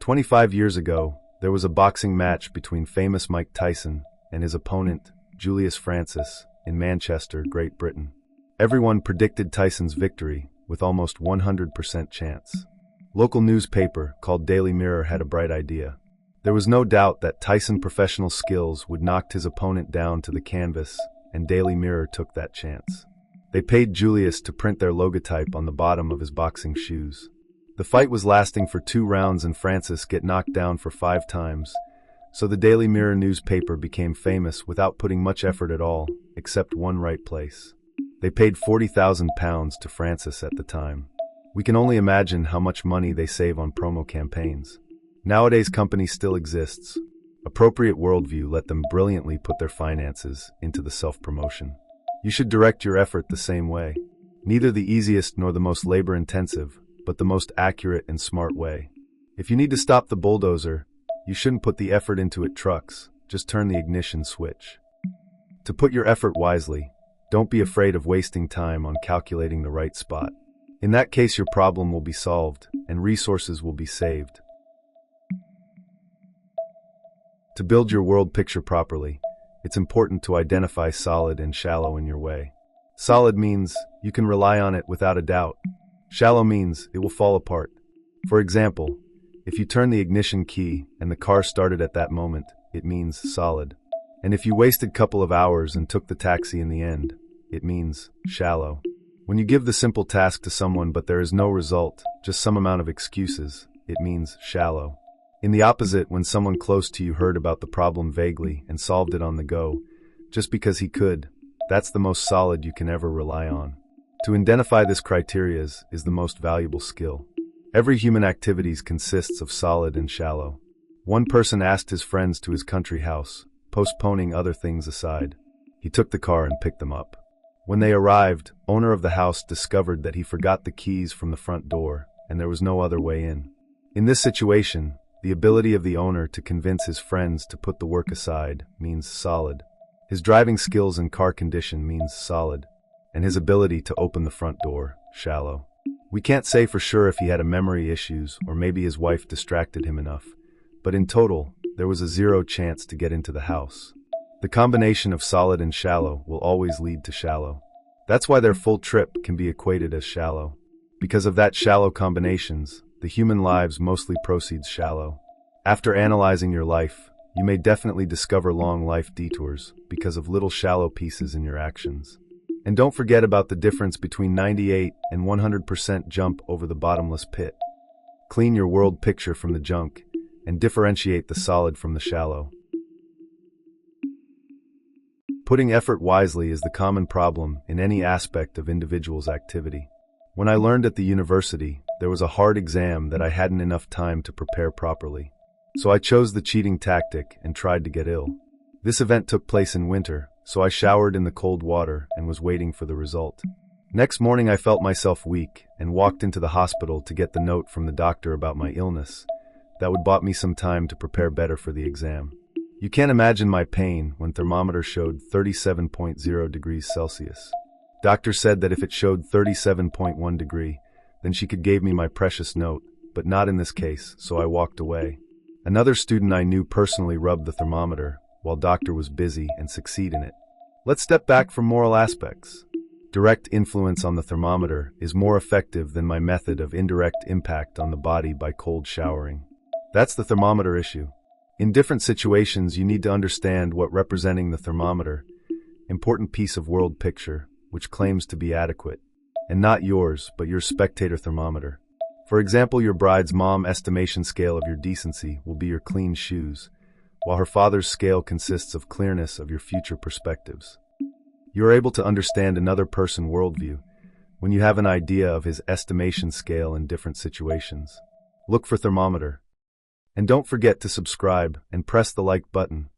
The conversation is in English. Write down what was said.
25 years ago, there was a boxing match between famous Mike Tyson and his opponent, Julius Francis, in Manchester, Great Britain. Everyone predicted Tyson's victory, with almost 100% chance. Local newspaper called Daily Mirror had a bright idea. There was no doubt that Tyson's professional skills would knock his opponent down to the canvas, and Daily Mirror took that chance. They paid Julius to print their logotype on the bottom of his boxing shoes. The fight was lasting for 2 rounds and Francis get knocked down for 5 times, so the Daily Mirror newspaper became famous without putting much effort at all, except one right place. They paid £40,000 to Francis at the time. We can only imagine how much money they save on promo campaigns. Nowadays, company still exists. Appropriate worldview let them brilliantly put their finances into the self-promotion. You should direct your effort the same way. Neither the easiest nor the most labor-intensive, but the most accurate and smart way. If you need to stop the bulldozer, you shouldn't put the effort into it trucks, just turn the ignition switch. To put your effort wisely, don't be afraid of wasting time on calculating the right spot. In that case, your problem will be solved, and resources will be saved. To build your world picture properly, it's important to identify solid and shallow in your way. Solid means you can rely on it without a doubt. Shallow means it will fall apart. For example, if you turn the ignition key and the car started at that moment, it means solid. And if you wasted a couple of hours and took the taxi in the end, it means shallow. When you give the simple task to someone but there is no result, just some amount of excuses, it means shallow. In the opposite, when someone close to you heard about the problem vaguely and solved it on the go, just because he could, that's the most solid you can ever rely on. To identify this criteria is the most valuable skill. Every human activities consists of solid and shallow. One person asked his friends to his country house, postponing other things aside. He took the car and picked them up. When they arrived, owner of the house discovered that he forgot the keys from the front door, and there was no other way in. In this situation, the ability of the owner to convince his friends to put the work aside means solid. His driving skills and car condition means solid, and his ability to open the front door, shallow. We can't say for sure if he had a memory issues or maybe his wife distracted him enough, but in total, there was a 0 chance to get into the house. The combination of solid and shallow will always lead to shallow. That's why their full trip can be equated as shallow. Because of that shallow combinations, the human lives mostly proceeds shallow. After analyzing your life, you may definitely discover long life detours because of little shallow pieces in your actions. And don't forget about the difference between 98 and 100% jump over the bottomless pit. Clean your world picture from the junk and differentiate the solid from the shallow. Putting effort wisely is the common problem in any aspect of individual's activity. When I learned at the university, there was a hard exam that I hadn't enough time to prepare properly. So I chose the cheating tactic and tried to get ill. This event took place in winter, so I showered in the cold water and was waiting for the result. Next morning I felt myself weak and walked into the hospital to get the note from the doctor about my illness. That would bought me some time to prepare better for the exam. You can't imagine my pain when thermometer showed 37.0 degrees Celsius. Doctor said that if it showed 37.1 degree, then she could give me my precious note, but not in this case, so I walked away. Another student I knew personally rubbed the thermometer, while doctor was busy and succeed in it. Let's step back from moral aspects. Direct influence on the thermometer is more effective than my method of indirect impact on the body by cold showering. That's the thermometer issue. In different situations, you need to understand what representing the thermometer, important piece of world picture, which claims to be adequate, and not yours, but your spectator thermometer. For example, your bride's mom estimation scale of your decency will be your clean shoes, while her father's scale consists of clearness of your future perspectives. You are able to understand another person's worldview when you have an idea of his estimation scale in different situations. Look for thermometer. And don't forget to subscribe and press the like button